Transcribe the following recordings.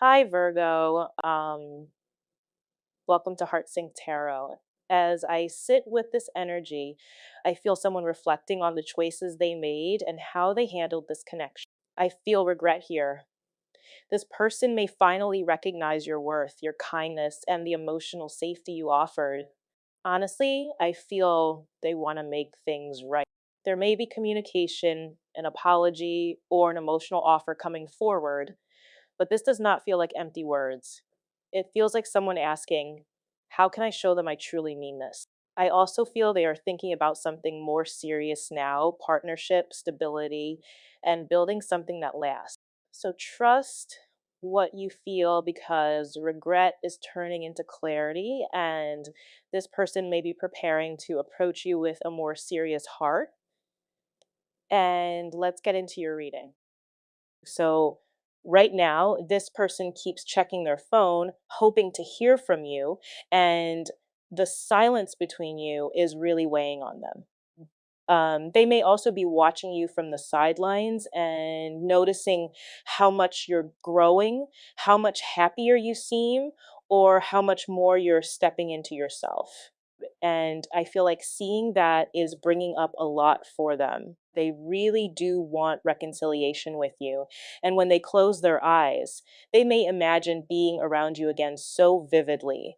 Hi, Virgo. Welcome to Heart Sync Tarot. As I sit with this energy, I feel someone reflecting on the choices they made and how they handled this connection. I feel regret here. This person may finally recognize your worth, your kindness, and the emotional safety you offered. Honestly, I feel they want to make things right. There may be communication, an apology, or an emotional offer coming forward, but this does not feel like empty words. It feels like someone asking, how can I show them I truly mean this? I also feel they are thinking about something more serious now: partnership, stability, and building something that lasts. So trust what you feel because regret is turning into clarity, and this person may be preparing to approach you with a more serious heart. And let's get into your reading. So, right now, this person keeps checking their phone, hoping to hear from you, and the silence between you is really weighing on them. They may also be watching you from the sidelines and noticing how much you're growing, how much happier you seem, or how much more you're stepping into yourself. And I feel like seeing that is bringing up a lot for them. They really do want reconciliation with you. And when they close their eyes, they may imagine being around you again so vividly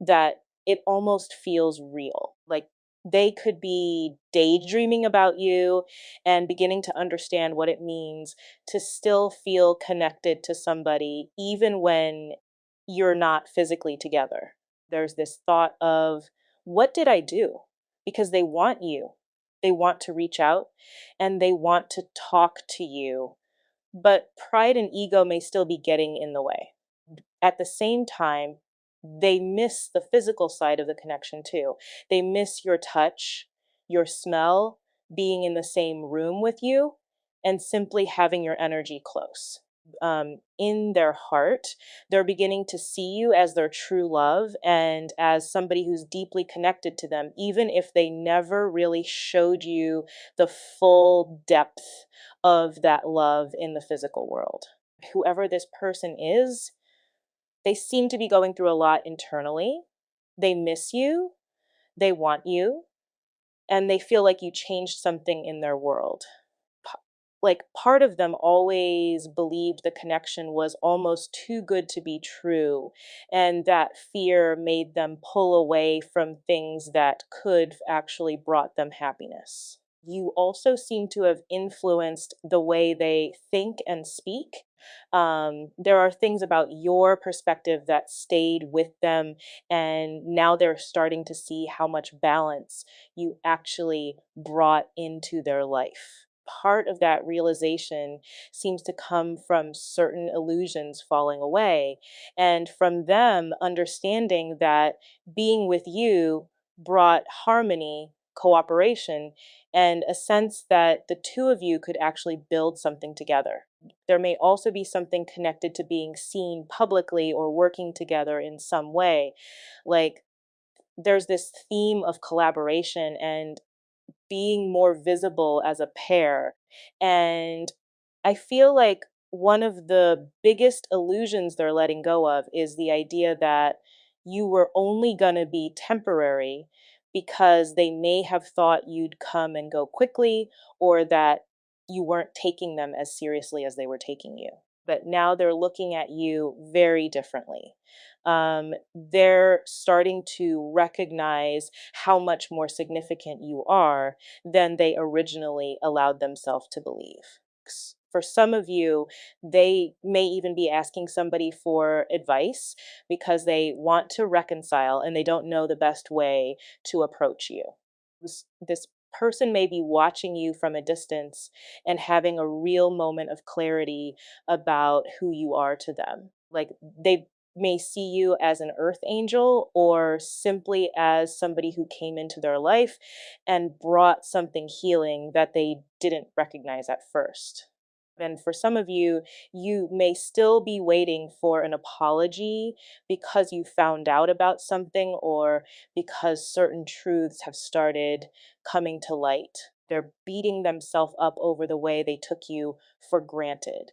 that it almost feels real. Like they could be daydreaming about you and beginning to understand what it means to still feel connected to somebody, even when you're not physically together. There's this thought of, what did I do? Because they want you. They want to reach out and they want to talk to you, but pride and ego may still be getting in the way. At the same time, they miss the physical side of the connection too. They miss your touch, your smell, being in the same room with you, and simply having your energy close. In their heart, they're beginning to see you as their true love and as somebody who's deeply connected to them, even if they never really showed you the full depth of that love in the physical world. Whoever this person is, they seem to be going through a lot internally. They miss you, they want you, and they feel like you changed something in their world. Like part of them always believed the connection was almost too good to be true, and that fear made them pull away from things that could actually brought them happiness. You also seem to have influenced the way they think and speak. There are things about your perspective that stayed with them, and now they're starting to see how much balance you actually brought into their life. Part of that realization seems to come from certain illusions falling away, and from them understanding that being with you brought harmony, cooperation, and a sense that the two of you could actually build something together. There may also be something connected to being seen publicly or working together in some way. Like there's this theme of collaboration and being more visible as a pair. And I feel like one of the biggest illusions they're letting go of is the idea that you were only going to be temporary, because they may have thought you'd come and go quickly, or that you weren't taking them as seriously as they were taking you. But now they're looking at you very differently. They're starting to recognize how much more significant you are than they originally allowed themselves to believe. For some of you, they may even be asking somebody for advice because they want to reconcile and they don't know the best way to approach you. This person may be watching you from a distance and having a real moment of clarity about who you are to them. Like they may see you as an earth angel or simply as somebody who came into their life and brought something healing that they didn't recognize at first. And for some of you, you may still be waiting for an apology because you found out about something or because certain truths have started coming to light. They're beating themselves up over the way they took you for granted.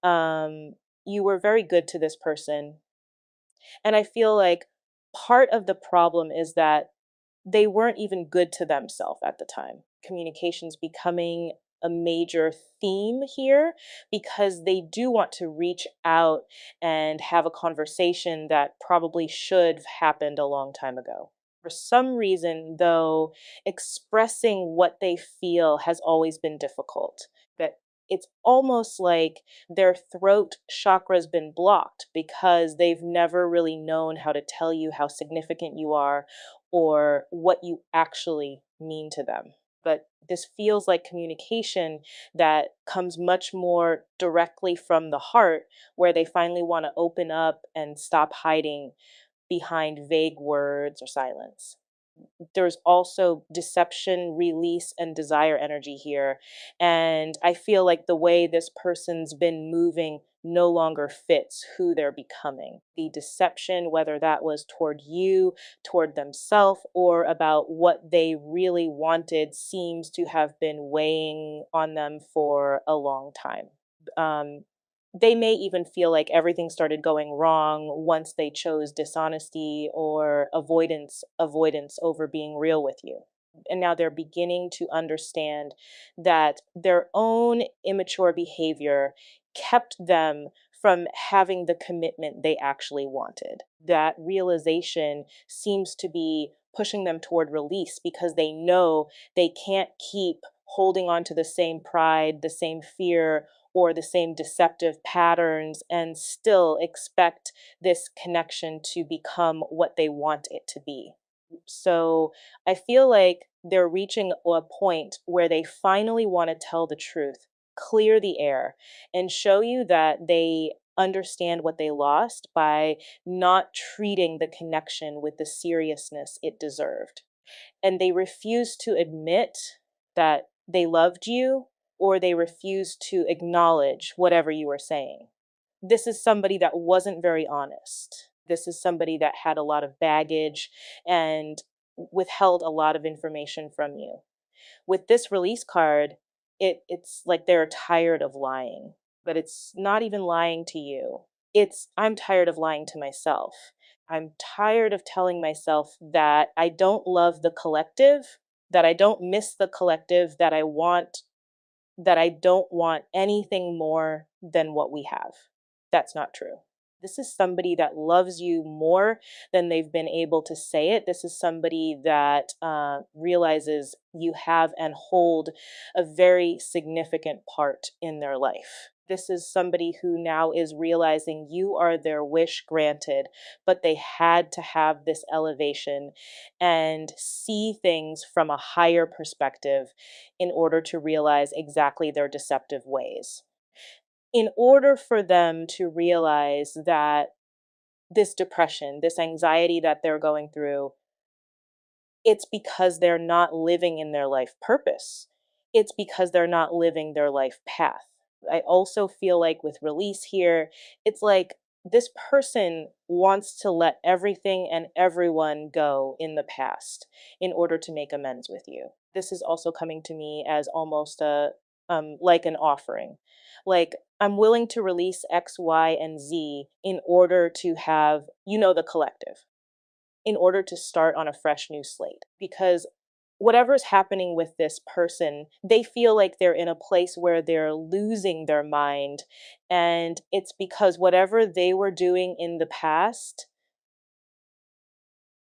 Um, you were very good to this person. And I feel like part of the problem is that they weren't even good to themselves at the time. Communication's becoming a major theme here because they do want to reach out and have a conversation that probably should have happened a long time ago. For some reason, though, expressing what they feel has always been difficult. That it's almost like their throat chakra's been blocked because they've never really known how to tell you how significant you are or what you actually mean to them. But this feels like communication that comes much more directly from the heart, where they finally want to open up and stop hiding behind vague words or silence. There's also deception, release, and desire energy here. And I feel like the way this person's been moving no longer fits who they're becoming. The deception, whether that was toward you, toward themselves, or about what they really wanted, seems to have been weighing on them for a long time. Um, they may even feel like everything started going wrong once they chose dishonesty or avoidance over being real with you. And now they're beginning to understand that their own immature behavior kept them from having the commitment they actually wanted. That realization seems to be pushing them toward release because they know they can't keep holding on to the same pride, the same fear, or the same deceptive patterns and still expect this connection to become what they want it to be. So I feel like they're reaching a point where they finally want to tell the truth, clear the air, and show you that they understand what they lost by not treating the connection with the seriousness it deserved. And they refuse to admit that they loved you, or they refuse to acknowledge whatever you were saying. This is somebody that wasn't very honest. This is somebody that had a lot of baggage and withheld a lot of information from you. With this release card, it's like they're tired of lying, but it's not even lying to you. It's I'm tired of lying to myself. I'm tired of telling myself that I don't love the collective, that I don't miss the collective, that I don't want anything more than what we have. That's not true. This is somebody that loves you more than they've been able to say it. This is somebody that realizes you have and hold a very significant part in their life. This is somebody who now is realizing you are their wish granted, but they had to have this elevation and see things from a higher perspective in order to realize exactly their deceptive ways. In order for them to realize that this depression, this anxiety that they're going through, it's because they're not living in their life purpose. It's because they're not living their life path. I also feel like with release here, it's like this person wants to let everything and everyone go in the past in order to make amends with you. This is also coming to me as almost a like an offering. Like I'm willing to release X, Y, and Z in order to have, the collective, in order to start on a fresh new slate. Because whatever's happening with this person, they feel like they're in a place where they're losing their mind. And it's because whatever they were doing in the past,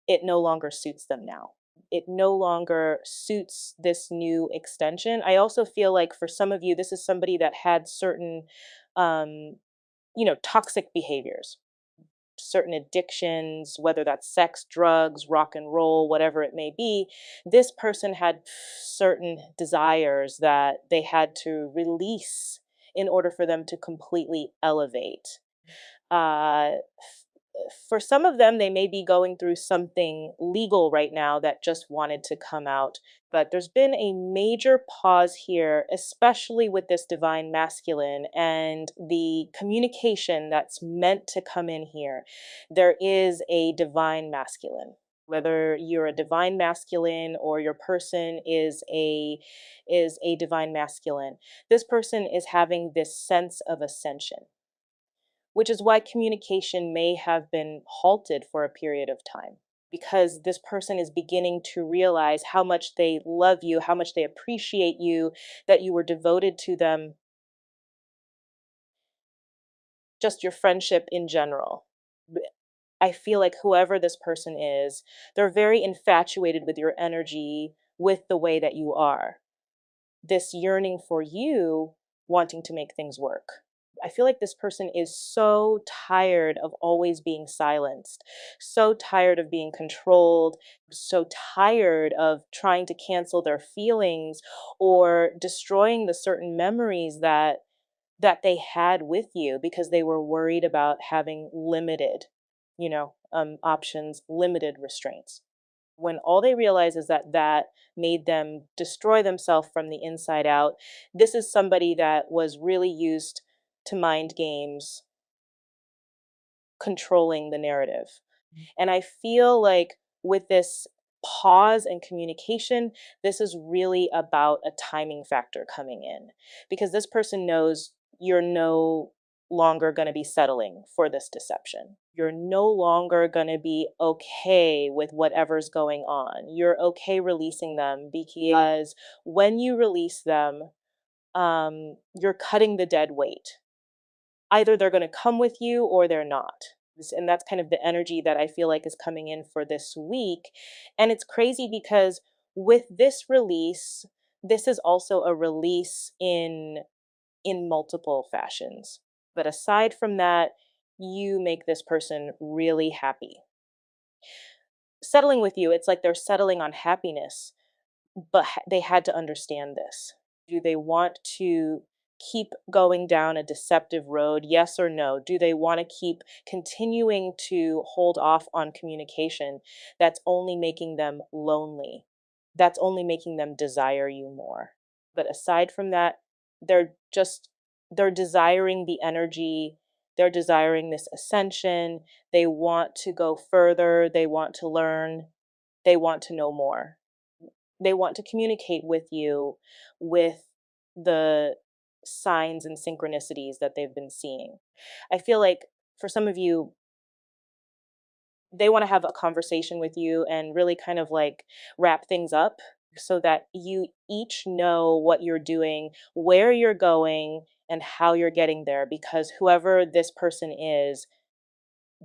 it no longer suits them now. It no longer suits this new extension. I also feel like for some of you, this is somebody that had certain, um, toxic behaviors, certain addictions, whether that's sex, drugs, rock and roll, whatever it may be. This person had certain desires that they had to release in order for them to completely elevate. Uh, for some of them, they may be going through something legal right now that just wanted to come out. But there's been a major pause here, especially with this divine masculine and the communication that's meant to come in here. There is a divine masculine. Whether you're a divine masculine or your person is a divine masculine, this person is having this sense of ascension. which is why communication may have been halted for a period of time. Because this person is beginning to realize how much they love you, how much they appreciate you, that you were devoted to them, just your friendship in general. I feel like whoever this person is, they're very infatuated with your energy, with the way that you are. This yearning for you, wanting to make things work. I feel like this person is so tired of always being silenced, so tired of being controlled, so tired of trying to cancel their feelings or destroying the certain memories that they had with you because they were worried about having limited, options, limited restraints. When all they realize is that that made them destroy themselves from the inside out, this is somebody that was really used to mind games, controlling the narrative. And I feel like with this pause and communication, this is really about a timing factor coming in because this person knows you're no longer going to be settling for this deception. You're no longer going to be okay with whatever's going on. You're okay releasing them because when you release them, you're cutting the dead weight. Either they're going to come with you or they're not. And that's kind of the energy that I feel like is coming in for this week. And it's crazy because with this release, this is also a release in multiple fashions. But aside from that, you make this person really happy. Settling with you, it's like they're settling on happiness, but they had to understand this. Do they want to keep going down a deceptive road? Yes or no? Do they want to keep continuing to hold off on communication that's only making them lonely? That's only making them desire you more. But aside from that, they're desiring the energy, they're desiring this ascension, they want to go further, they want to learn, they want to know more. They want to communicate with you with the signs and synchronicities that they've been seeing. I feel like for some of you, they want to have a conversation with you and really kind of like wrap things up so that you each know what you're doing, where you're going, and how you're getting there. Because whoever this person is,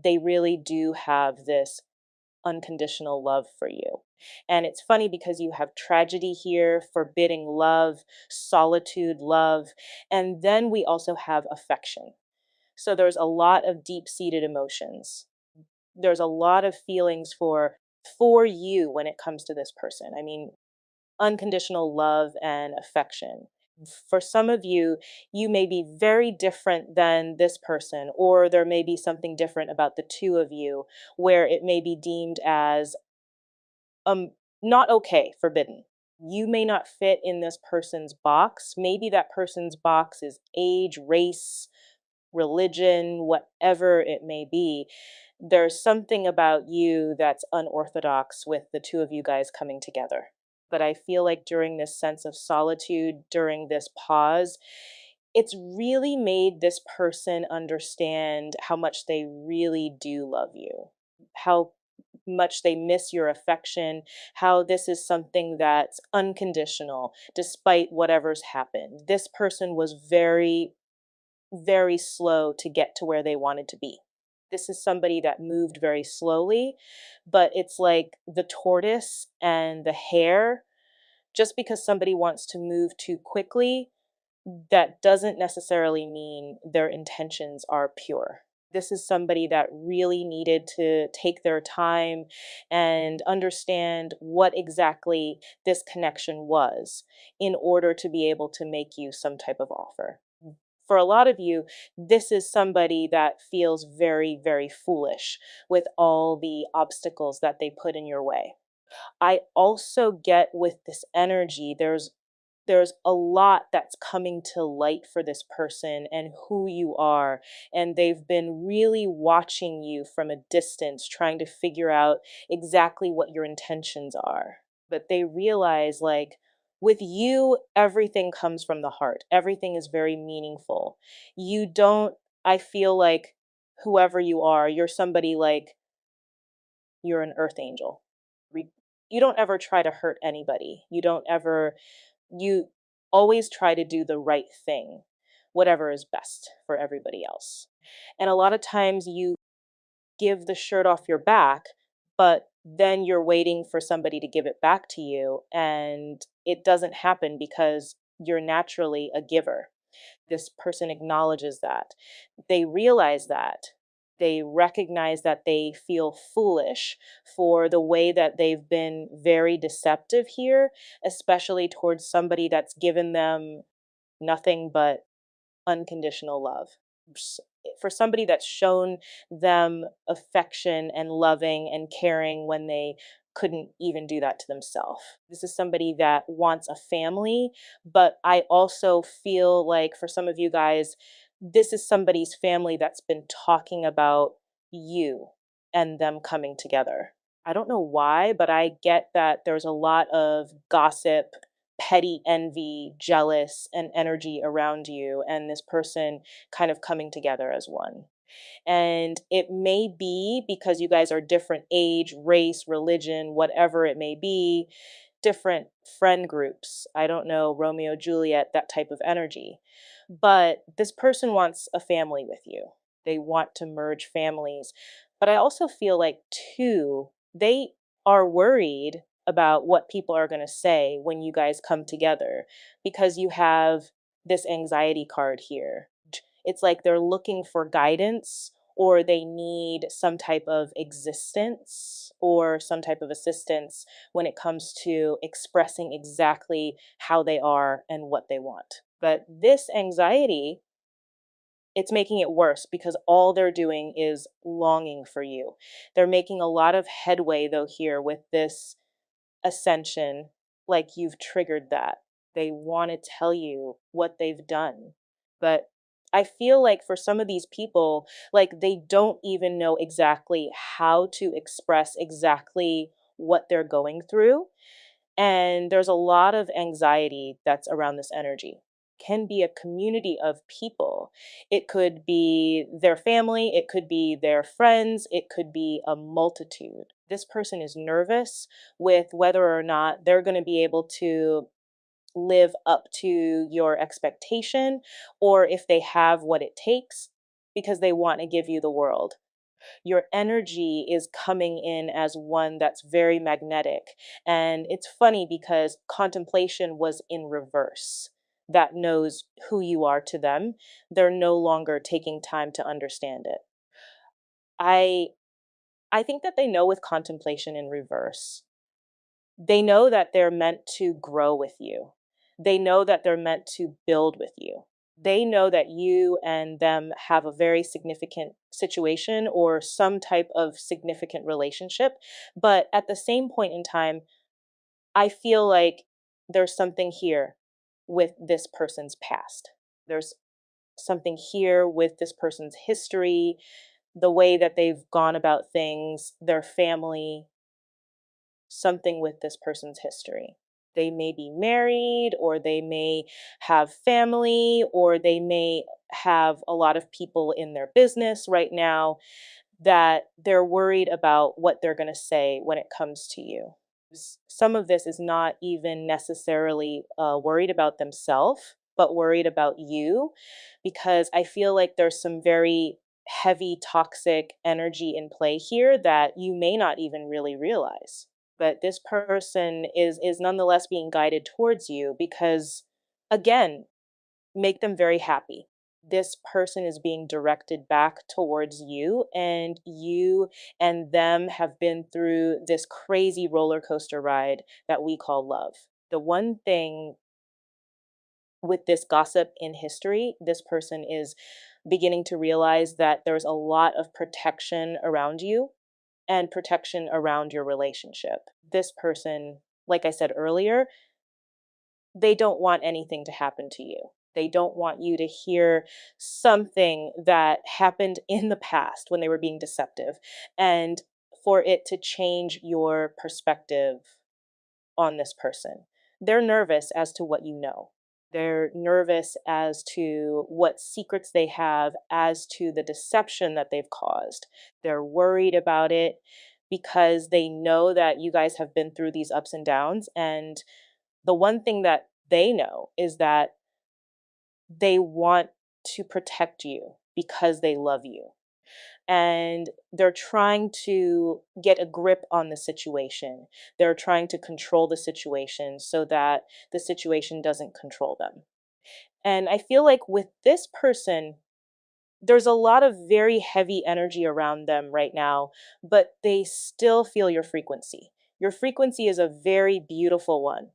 they really do have this unconditional love for you. And it's funny because you have tragedy here, forbidding love, solitude, love, and then we also have affection. So there's a lot of deep-seated emotions. There's a lot of feelings for you when it comes to this person. I mean, unconditional love and affection. For some of you, you may be very different than this person, or there may be something different about the two of you where it may be deemed as not okay, forbidden. You may not fit in this person's box. Maybe that person's box is age, race, religion, whatever it may be. There's something about you that's unorthodox with the two of you guys coming together. But I feel like during this sense of solitude, during this pause, it's really made this person understand how much they really do love you, how much they miss your affection, how this is something that's unconditional despite whatever's happened. This person was very, very slow to get to where they wanted to be. This is somebody that moved very slowly, but it's like the tortoise and the hare. Just because somebody wants to move too quickly, that doesn't necessarily mean their intentions are pure. This is somebody that really needed to take their time and understand what exactly this connection was in order to be able to make you some type of offer. For a lot of you, this is somebody that feels very, very foolish with all the obstacles that they put in your way. I also get with this energy, there's a lot that's coming to light for this person and who you are. And they've been really watching you from a distance, trying to figure out exactly what your intentions are. But they realize, like, with you, everything comes from the heart, everything is very meaningful. You don't, I feel like, whoever you are, you're somebody like you're an earth angel. You don't ever try to hurt anybody. You always try to do the right thing, whatever is best for everybody else. And a lot of times you give the shirt off your back, but then you're waiting for somebody to give it back to you. And it doesn't happen because you're naturally a giver. This person acknowledges that. They realize that. They recognize that they feel foolish for the way that they've been very deceptive here, especially towards somebody that's given them nothing but unconditional love. For somebody that's shown them affection and loving and caring when they couldn't even do that to themselves. This is somebody that wants a family, but I also feel like for some of you guys, this is somebody's family that's been talking about you and them coming together. I don't know why, but I get that there's a lot of gossip, petty envy, jealous, and energy around you, and this person kind of coming together as one. And it may be because you guys are different age, race, religion, whatever it may be, different friend groups. I don't know, Romeo, Juliet, that type of energy. But this person wants a family with you. They want to merge families. But I also feel like, too, they are worried about what people are going to say when you guys come together because you have this anxiety card here. It's like they're looking for guidance or they need some type of existence or some type of assistance when it comes to expressing exactly how they are and what they want. But this anxiety, it's making it worse because all they're doing is longing for you. They're making a lot of headway, though, here with this ascension, like you've triggered that. They want to tell you what they've done. But I feel like for some of these people, like they don't even know exactly how to express exactly what they're going through. And there's a lot of anxiety that's around this energy. Can be a community of people. It could be their family, it could be their friends, it could be a multitude. This person is nervous with whether or not they're going to be able to live up to your expectation or if they have what it takes because they want to give you the world. Your energy is coming in as one that's very magnetic. And it's funny because contemplation was in reverse. That knows who you are to them. They're no longer taking time to understand it. I I think that they know with contemplation in reverse. They know that they're meant to grow with you. They know that they're meant to build with you. They know that you and them have a very significant situation or some type of significant relationship. But at the same point in time, I feel like there's something here with this person's past. There's something here with this person's history, the way that they've gone about things, their family, something with this person's history. They may be married, or they may have family, or they may have a lot of people in their business right now that they're worried about what they're going to say when it comes to you. Some of this is not even necessarily worried about themselves, but worried about you, because I feel like there's some very heavy toxic energy in play here that you may not even really realize. But this person is nonetheless being guided towards you because, again, make them very happy. This person is being directed back towards you, and you and them have been through this crazy roller coaster ride that we call love. The one thing with this gossip in history, this person is beginning to realize that there's a lot of protection around you and protection around your relationship. This person, like I said earlier, they don't want anything to happen to you. They don't want you to hear something that happened in the past when they were being deceptive and for it to change your perspective on this person. They're nervous as to what you know. They're nervous as to what secrets they have, as to the deception that they've caused. They're worried about it because they know that you guys have been through these ups and downs. And the one thing that they know is that they want to protect you because they love you. And they're trying to get a grip on the situation. They're trying to control the situation so that the situation doesn't control them. And I feel like with this person, there's a lot of very heavy energy around them right now, but they still feel your frequency. Your frequency is a very beautiful one.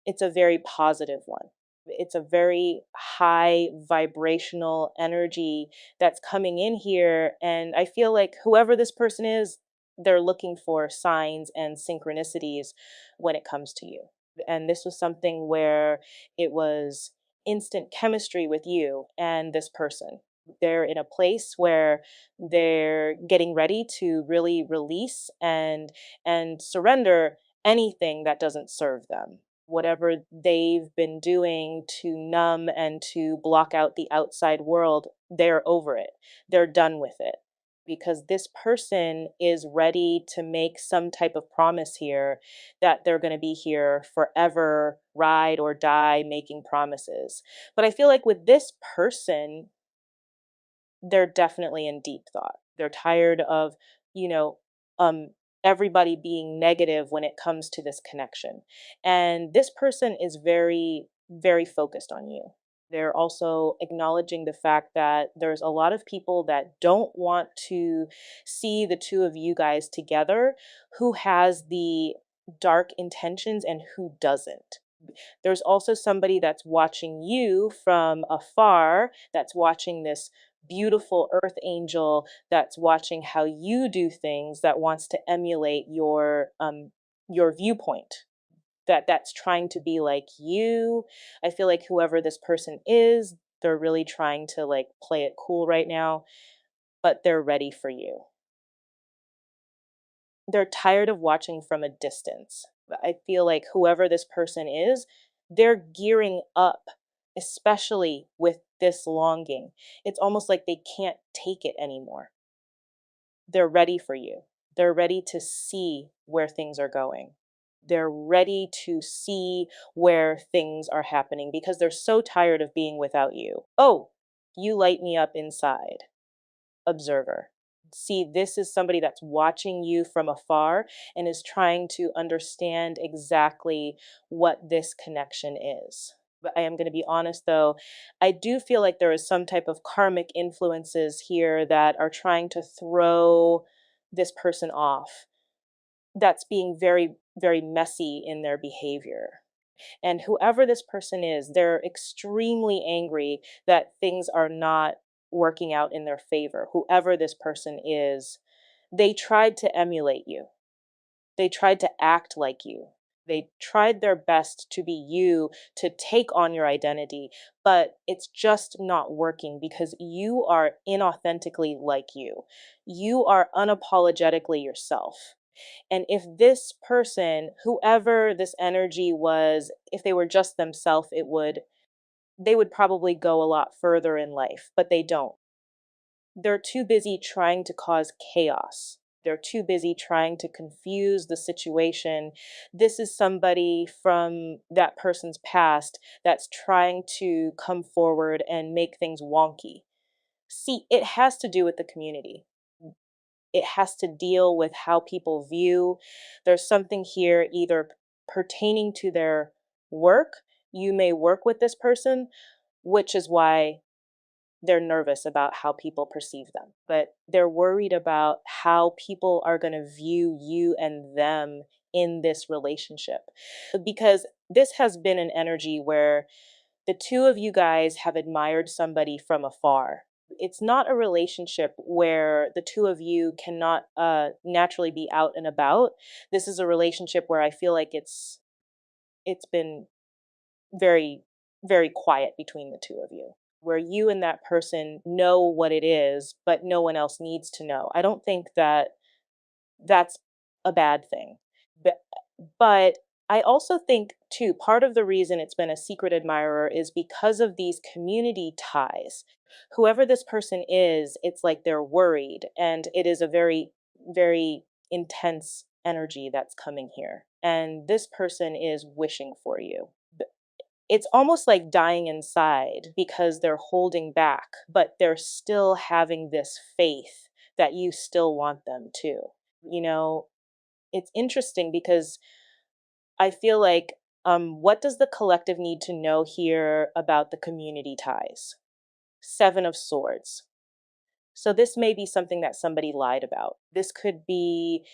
It's a very positive one. It's a very high vibrational energy that's coming in here. And I feel like whoever this person is, they're looking for signs and synchronicities when it comes to you. And this was something where it was instant chemistry with you and this person. They're in a place where they're getting ready to really release and surrender anything that doesn't serve them. Whatever they've been doing to numb and to block out the outside world, they're over it. They're done with it because this person is ready to make some type of promise here that they're going to be here forever, ride or die, making promises. But I feel like with this person, they're definitely in deep thought. They're tired of, you know, um, everybody being negative when it comes to this connection. And this person is very, very focused on you. They're also acknowledging the fact that there's a lot of people that don't want to see the two of you guys together, who has the dark intentions and who doesn't. There's also somebody that's watching you from afar, that's watching this beautiful earth angel, that's watching how you do things, that wants to emulate your viewpoint, that's trying to be like you. I feel like whoever this person is, they're really trying to like play it cool right now, but they're ready for you. They're tired of watching from a distance. I feel like whoever this person is, they're gearing up, especially with this longing. It's almost like they can't take it anymore. They're ready for you. They're ready to see where things are going. They're ready to see where things are happening because they're so tired of being without you. Oh, you light me up inside. Observer. See, this is somebody that's watching you from afar and is trying to understand exactly what this connection is. But I am going to be honest though, I do feel like there is some type of karmic influences here that are trying to throw this person off. That's being very, very messy in their behavior. And whoever this person is, they're extremely angry that things are not working out in their favor. Whoever this person is, they tried to emulate you. They tried to act like you. They tried their best to be you, to take on your identity, but it's just not working because you are inauthentically like you. You are unapologetically yourself. And if this person, whoever this energy was, if they were just themselves, they would probably go a lot further in life, but they don't. They're too busy trying to cause chaos. They're too busy trying to confuse the situation. This is somebody from that person's past that's trying to come forward and make things wonky. See, it has to do with the community. It has to deal with how people view. There's something here either pertaining to their work. You may work with this person, which is why they're nervous about how people perceive them. But they're worried about how people are going to view you and them in this relationship. Because this has been an energy where the two of you guys have admired somebody from afar. It's not a relationship where the two of you cannot naturally be out and about. This is a relationship where I feel like it's been very, very quiet between the two of you, where you and that person know what it is, but no one else needs to know. I don't think that that's a bad thing. But I also think, too, part of the reason it's been a secret admirer is because of these community ties. Whoever this person is, it's like they're worried, and it is a very, very intense energy that's coming here. And this person is wishing for you. It's almost like dying inside because they're holding back, but they're still having this faith that you still want them too. You know, it's interesting because I feel like, what does the collective need to know here about the community ties? Seven of Swords. So this may be something that somebody lied about. This could be,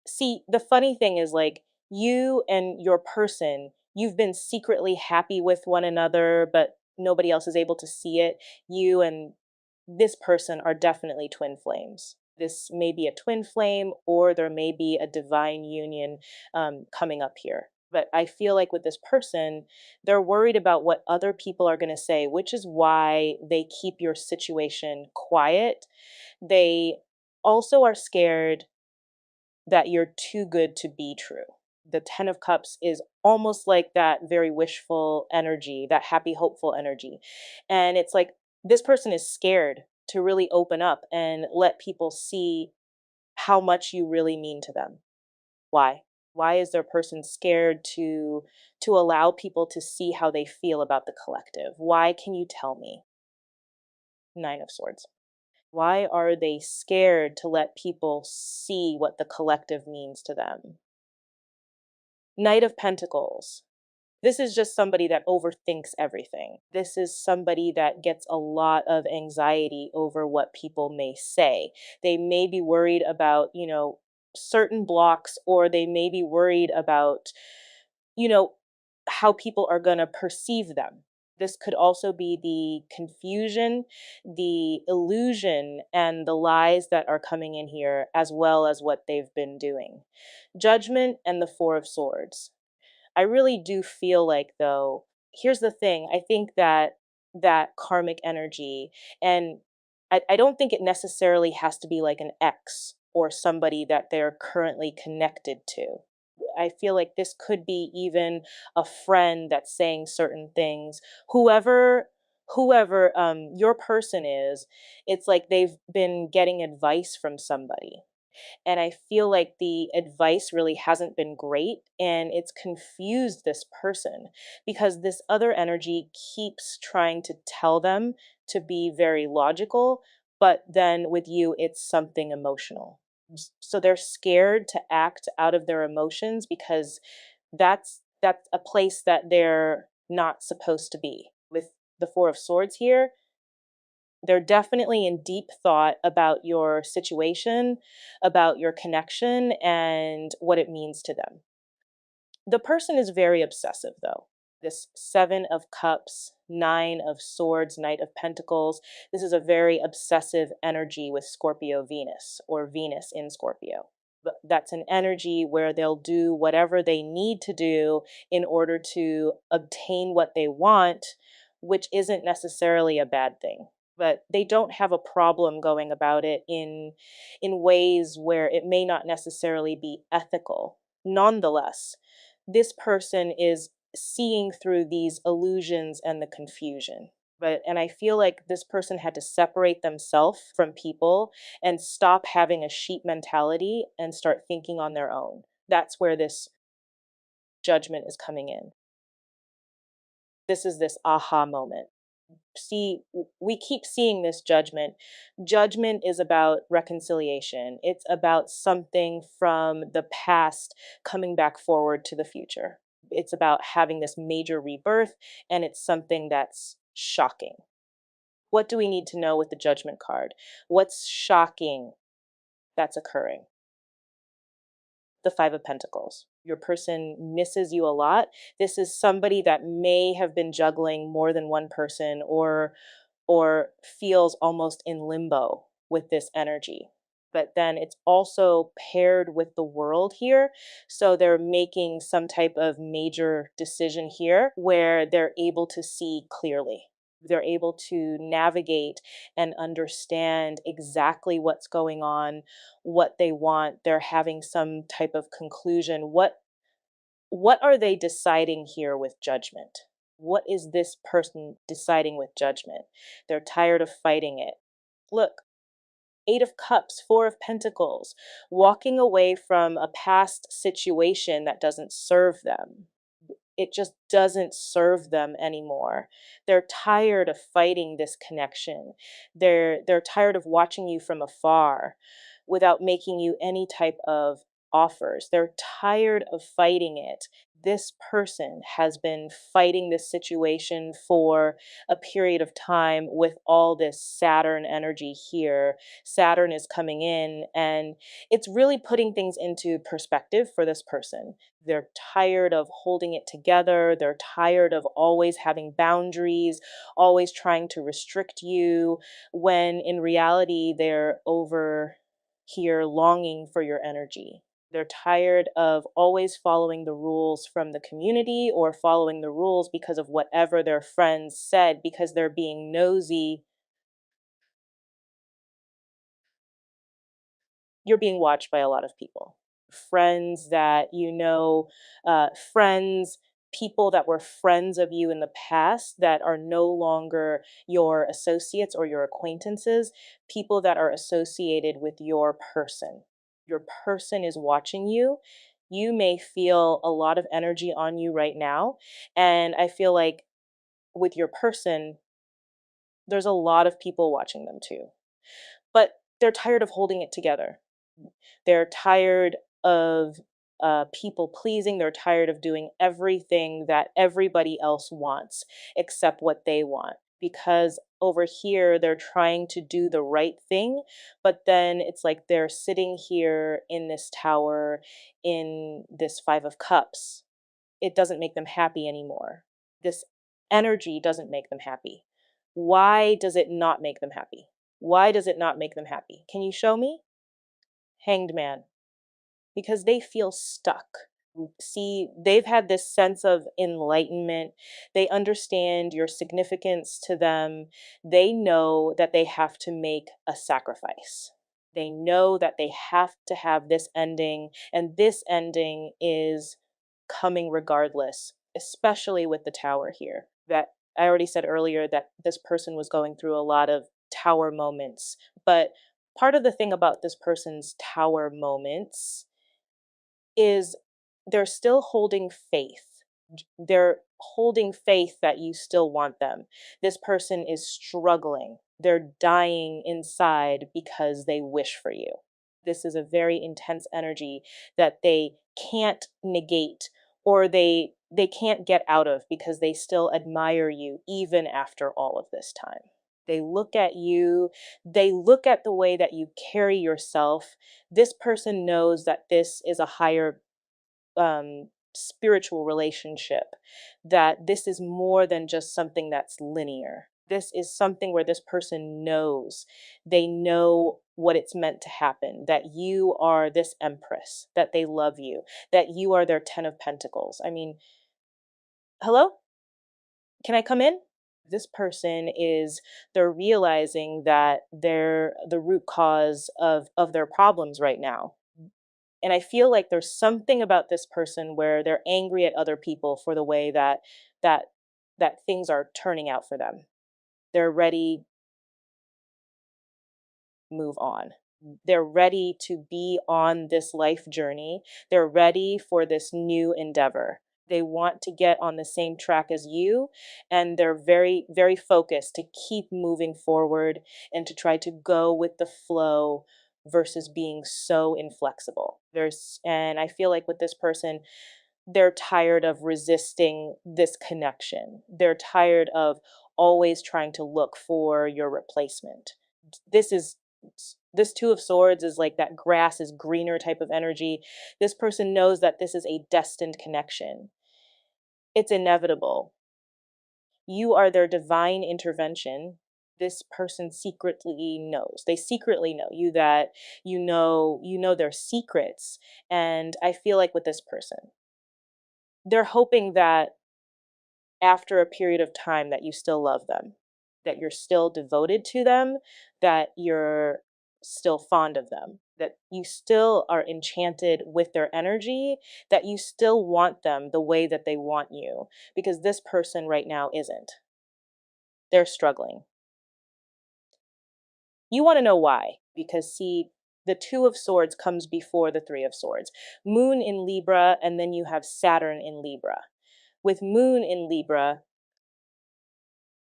see, the funny thing is like you and your person, you've been secretly happy with one another, but nobody else is able to see it. You and this person are definitely twin flames. This may be a twin flame, or there may be a divine union coming up here. But I feel like with this person, they're worried about what other people are going to say, which is why they keep your situation quiet. They also are scared that you're too good to be true. The 10 of Cups is almost like that very wishful energy, that happy, hopeful energy. And it's like this person is scared to really open up and let people see how much you really mean to them. Why? Why is their person scared to allow people to see how they feel about the collective? Why can you tell me? Nine of Swords. Why are they scared to let people see what the collective means to them? Knight of Pentacles. This is just somebody that overthinks everything. This is somebody that gets a lot of anxiety over what people may say. They may be worried about, certain blocks, or they may be worried about, you know, how people are going to perceive them. This could also be the confusion, the illusion, and the lies that are coming in here, as well as what they've been doing. Judgment and the Four of Swords. I really do feel like, though, here's the thing. I think that that karmic energy, and I don't think it necessarily has to be like an ex or somebody that they're currently connected to. I feel like this could be even a friend that's saying certain things. Whoever your person is, it's like they've been getting advice from somebody, and I feel like the advice really hasn't been great, and it's confused this person because this other energy keeps trying to tell them to be very logical, but then with you, it's something emotional. So they're scared to act out of their emotions because that's a place that they're not supposed to be. With the Four of Swords here, they're definitely in deep thought about your situation, about your connection, and what it means to them. The person is very obsessive, though. This Seven of Cups, Nine of Swords, Knight of Pentacles. This is a very obsessive energy with Scorpio Venus, or Venus in Scorpio. But that's an energy where they'll do whatever they need to do in order to obtain what they want, which isn't necessarily a bad thing. But they don't have a problem going about it in ways where it may not necessarily be ethical. Nonetheless, this person is seeing through these illusions and the confusion. And I feel like this person had to separate themselves from people and stop having a sheep mentality and start thinking on their own. That's where this judgment is coming in. This is this aha moment. See, we keep seeing this judgment. Judgment is about reconciliation. It's about something from the past coming back forward to the future. It's about having this major rebirth, and it's something that's shocking. What do we need to know with the judgment card? What's shocking that's occurring? The Five of Pentacles. Your person misses you a lot. This is somebody that may have been juggling more than one person, or feels almost in limbo with this energy. But then it's also paired with the World here. So they're making some type of major decision here where they're able to see clearly. They're able to navigate and understand exactly what's going on, what they want. They're having some type of conclusion. What are they deciding here with judgment? What is this person deciding with judgment? They're tired of fighting it. Look, Eight of Cups, Four of Pentacles, walking away from a past situation that doesn't serve them. It just doesn't serve them anymore. They're tired of fighting this connection. They're tired of watching you from afar without making you any type of offers. They're tired of fighting it. This person has been fighting this situation for a period of time with all this Saturn energy here. Saturn is coming in and it's really putting things into perspective for this person. They're tired of holding it together. They're tired of always having boundaries, always trying to restrict you, when in reality, they're over here longing for your energy. They're tired of always following the rules from the community or following the rules because of whatever their friends said, because they're being nosy. You're being watched by a lot of people. Friends that you know, friends, people that were friends of you in the past that are no longer your associates or your acquaintances, people that are associated with your person. Your person is watching you. You may feel a lot of energy on you right now. And I feel like with your person, there's a lot of people watching them too. But they're tired of holding it together. They're tired of people pleasing. They're tired of doing everything that everybody else wants except what they want. Because over here, they're trying to do the right thing, but then it's like they're sitting here in this tower in this Five of Cups. It doesn't make them happy anymore. This energy doesn't make them happy. Why does it not make them happy? Why does it not make them happy? Can you show me? Hanged Man. Because they feel stuck. See, they've had this sense of enlightenment. They understand your significance to them. They know that they have to make a sacrifice. They know that they have to have this ending, and this ending is coming regardless, especially with the tower here. That I already said earlier that this person was going through a lot of tower moments, but part of the thing about this person's tower moments is they're still holding faith. They're holding faith that you still want them. This person is struggling. They're dying inside because they wish for you. This is a very intense energy that they can't negate or they can't get out of because they still admire you even after all of this time. They look at you, they look at the way that you carry yourself. This person knows that this is a higher spiritual relationship, that this is more than just something that's linear. This is something where this person knows, they know what it's meant to happen, that you are this empress, that they love you, that you are their 10 of Pentacles. I mean, hello? Can I come in? This person is, they're realizing that they're the root cause of their problems right now. And I feel like there's something about this person where they're angry at other people for the way that that things are turning out for them. They're ready to move on. They're ready to be on this life journey. They're ready for this new endeavor. They want to get on the same track as you, and they're very, very focused to keep moving forward and to try to go with the flow versus being so inflexible. And I feel like with this person, they're tired of resisting this connection. They're tired of always trying to look for your replacement. This is this Two of Swords is like that grass is greener type of energy. This person knows that this is a destined connection. It's inevitable. You are their divine intervention. This person secretly knows. They secretly know you, that you know their secrets. And I feel like with this person, they're hoping that after a period of time that you still love them, that you're still devoted to them, that you're still fond of them, that you still are enchanted with their energy, that you still want them the way that they want you, because this person right now isn't. They're struggling. You want to know why? Because see, the Two of Swords comes before the Three of Swords. Moon in Libra, and then you have Saturn in Libra. With Moon in Libra,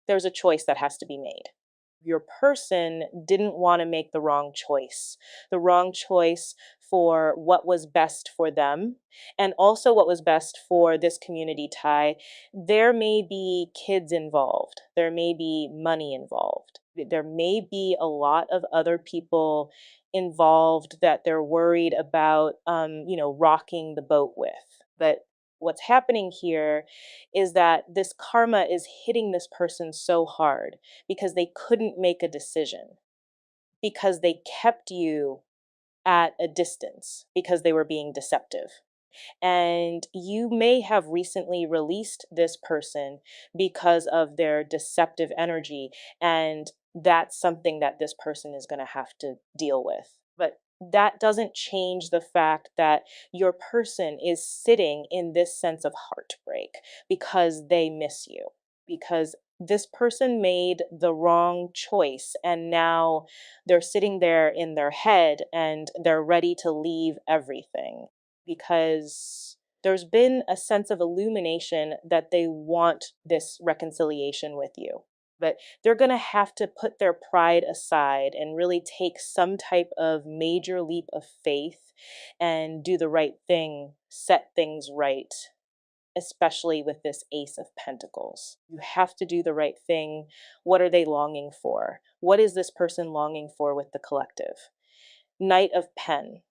there's a choice that has to be made. Your person didn't want to make the wrong choice for what was best for them, and also what was best for this community tie. There may be kids involved, there may be money involved, there may be a lot of other people involved that they're worried about, rocking the boat with. But what's happening here is that this karma is hitting this person so hard because they couldn't make a decision, because they kept you at a distance, because they were being deceptive. And you may have recently released this person because of their deceptive energy. And that's something that this person is going to have to deal with. But that doesn't change the fact that your person is sitting in this sense of heartbreak because they miss you, because this person made the wrong choice and now they're sitting there in their head and they're ready to leave everything because there's been a sense of illumination that they want this reconciliation with you. But they're going to have to put their pride aside and really take some type of major leap of faith and do the right thing, set things right, especially with this Ace of Pentacles. You have to do the right thing. What are they longing for? What is this person longing for with the collective? Knight of Pen,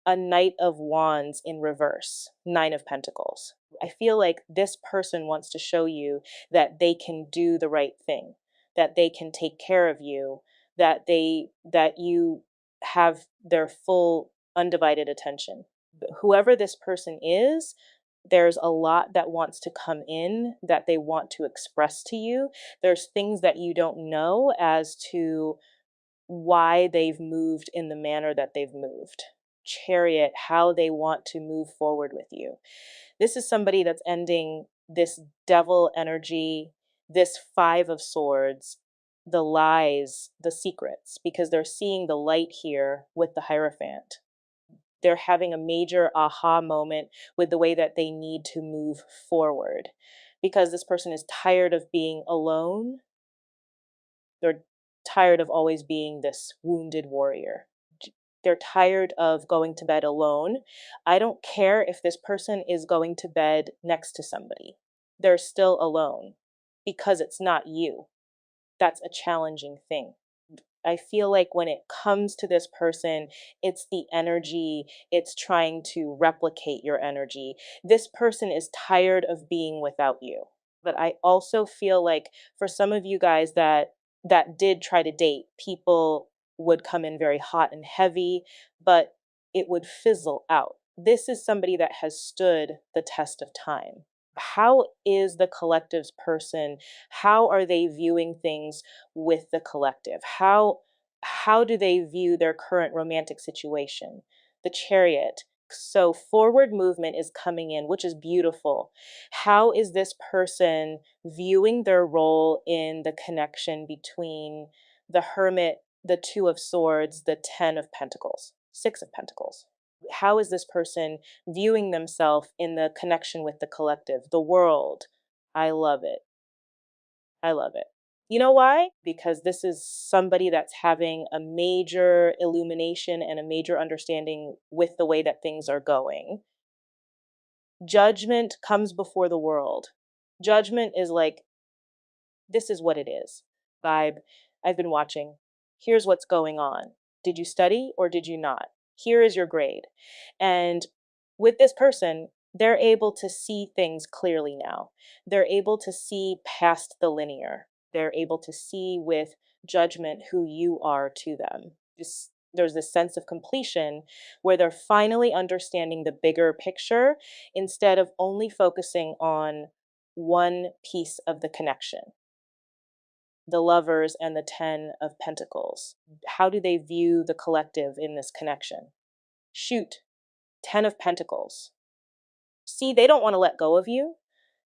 a Knight of Wands in reverse, Nine of Pentacles. I feel like this person wants to show you that they can do the right thing, that they can take care of you, that you have their full undivided attention. Whoever this person is, there's a lot that wants to come in that they want to express to you. There's things that you don't know as to why they've moved in the manner that they've moved. Chariot, how they want to move forward with you. This is somebody that's ending this devil energy, this Five of Swords, the lies, the secrets, because they're seeing the light here with the Hierophant. They're having a major aha moment with the way that they need to move forward because this person is tired of being alone. They're tired of always being this wounded warrior. They're tired of going to bed alone. I don't care if this person is going to bed next to somebody. They're still alone because it's not you. That's a challenging thing. I feel like when it comes to this person, it's the energy, it's trying to replicate your energy. This person is tired of being without you. But I also feel like for some of you guys that did try to date, people would come in very hot and heavy, but it would fizzle out. This is somebody that has stood the test of time. How is the collective's person? How are they viewing things with the collective? How do they view their current romantic situation? The Chariot. So forward movement is coming in, which is beautiful. How is this person viewing their role in the connection between the Hermit, the Two of Swords, the Ten of Pentacles, Six of Pentacles? How is this person viewing themselves in the connection with the collective, the world? I love it. I love it. You know why? Because this is somebody that's having a major illumination and a major understanding with the way that things are going. Judgment comes before the world. Judgment is like, this is what it is. Vibe, I've been watching. Here's what's going on. Did you study or did you not? Here is your grade. And with this person, they're able to see things clearly now. They're able to see past the linear. They're able to see with judgment who you are to them. There's this sense of completion where they're finally understanding the bigger picture instead of only focusing on one piece of the connection. the Lovers, and the Ten of Pentacles. How do they view the collective in this connection? Shoot, Ten of Pentacles. See, they don't want to let go of you.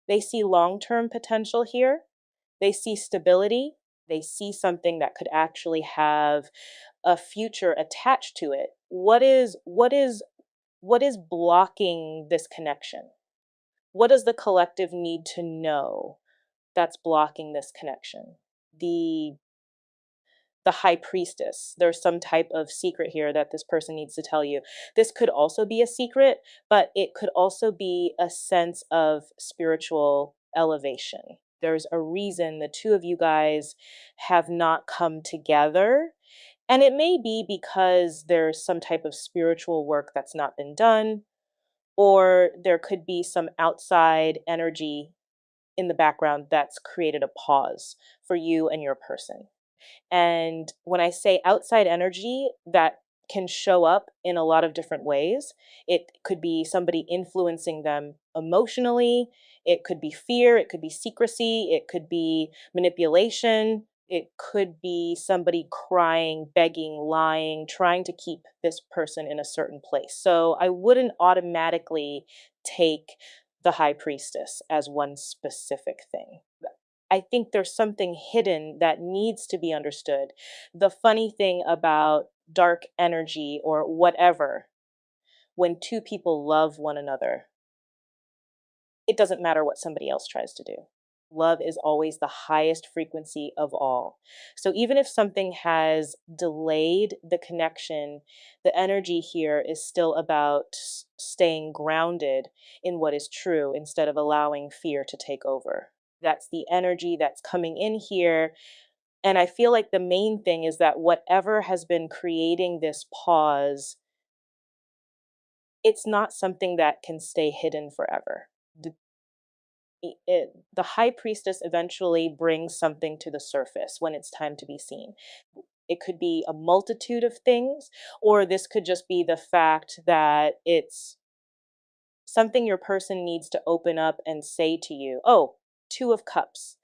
They see long-term potential here. They see stability. They see something that could actually have a future attached to it. What is blocking this connection? What does the collective need to know that's blocking this connection? The the high priestess. There's some type of secret here that this person needs to tell you. This could also be a secret, but it could also be a sense of spiritual elevation. There's a reason the two of you guys have not come together. And it may be because there's some type of spiritual work that's not been done, or there could be some outside energy in the background that's created a pause for you and your person. And when I say outside energy, that can show up in a lot of different ways. It could be somebody influencing them emotionally. It could be fear. It could be secrecy. It could be manipulation. It could be somebody crying, begging, lying, trying to keep this person in a certain place. So I wouldn't automatically take the high priestess as one specific thing. I think there's something hidden that needs to be understood. The funny thing about dark energy or whatever, when two people love one another, it doesn't matter what somebody else tries to do. Love is always the highest frequency of all. So even if something has delayed the connection, the energy here is still about staying grounded in what is true instead of allowing fear to take over. That's the energy that's coming in here. And I feel like the main thing is that whatever has been creating this pause, it's not something that can stay hidden forever. The high priestess eventually brings something to the surface when it's time to be seen. It could be a multitude of things, or this could just be the fact that it's something your person needs to open up and say to you. Oh, Two of Cups.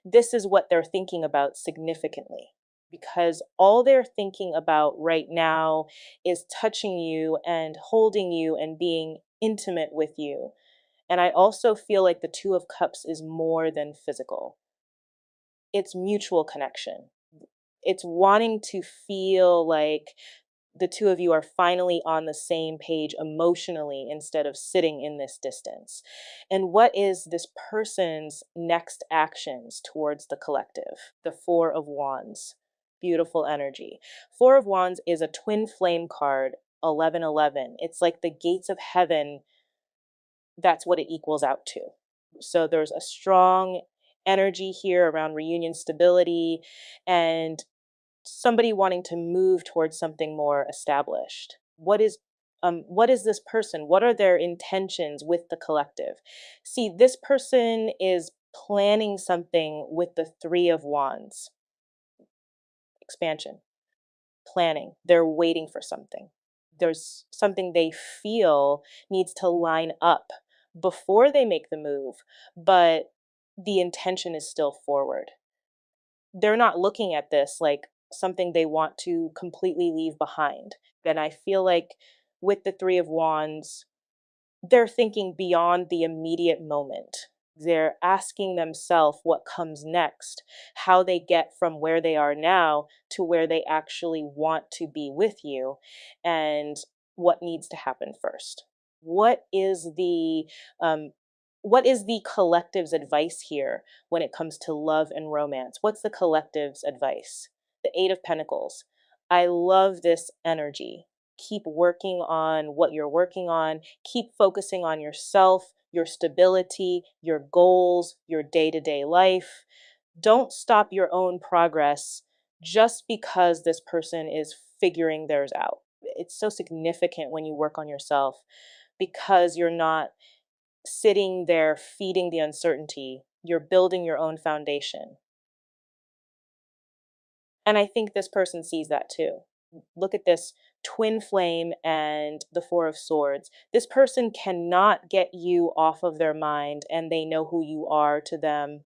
This is what they're thinking about significantly, because all they're thinking about right now is touching you and holding you and being intimate with you. And I also feel like the Two of Cups is more than physical. It's mutual connection. It's wanting to feel like the two of you are finally on the same page emotionally instead of sitting in this distance. And what is this person's next actions towards the collective? The Four of Wands. Beautiful energy. Four of Wands is a twin flame card, 1111. It's like the gates of heaven. That's what it equals out to. So there's a strong energy here around reunion stability and somebody wanting to move towards something more established. What is this person? What are their intentions with the collective? See, this person is planning something with the Three of Wands. Expansion, planning. They're waiting for something. There's something they feel needs to line up before they make the move, but the intention is still forward. They're not looking at this like something they want to completely leave behind. And I feel like with the Three of Wands, they're thinking beyond the immediate moment. They're asking themselves what comes next, how they get from where they are now to where they actually want to be with you, and what needs to happen first. What is the um, what is the collective's advice here when it comes to love and romance? What's the collective's advice? The Eight of Pentacles. I love this energy. Keep working on what you're working on. Keep focusing on yourself, your stability, your goals, your day-to-day life. Don't stop your own progress just because this person is figuring theirs out. It's so significant when you work on yourself because you're not sitting there feeding the uncertainty. You're building your own foundation. And I think this person sees that too. Look at this twin flame and the Four of Swords. This person cannot get you off of their mind, and they know who you are to them.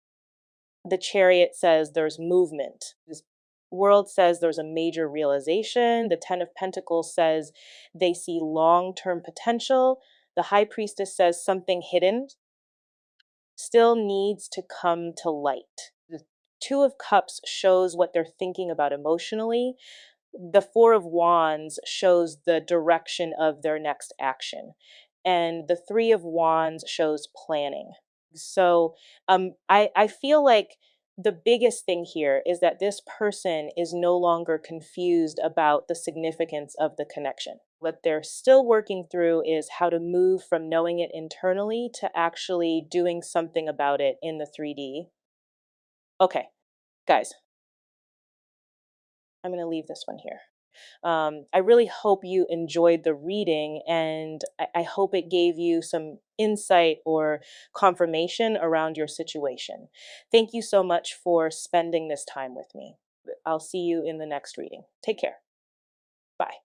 The Chariot says there's movement. This World says there's a major realization. The Ten of Pentacles says they see long-term potential. The High Priestess says something hidden still needs to come to light. The Two of Cups shows what they're thinking about emotionally. The Four of Wands shows the direction of their next action. And the Three of Wands shows planning. So I feel like the biggest thing here is that this person is no longer confused about the significance of the connection. What they're still working through is how to move from knowing it internally to actually doing something about it in the 3D. Okay, guys, I'm going to leave this one here. I really hope you enjoyed the reading, and I hope it gave you some insight or confirmation around your situation. Thank you so much for spending this time with me. I'll see you in the next reading. Take care. Bye.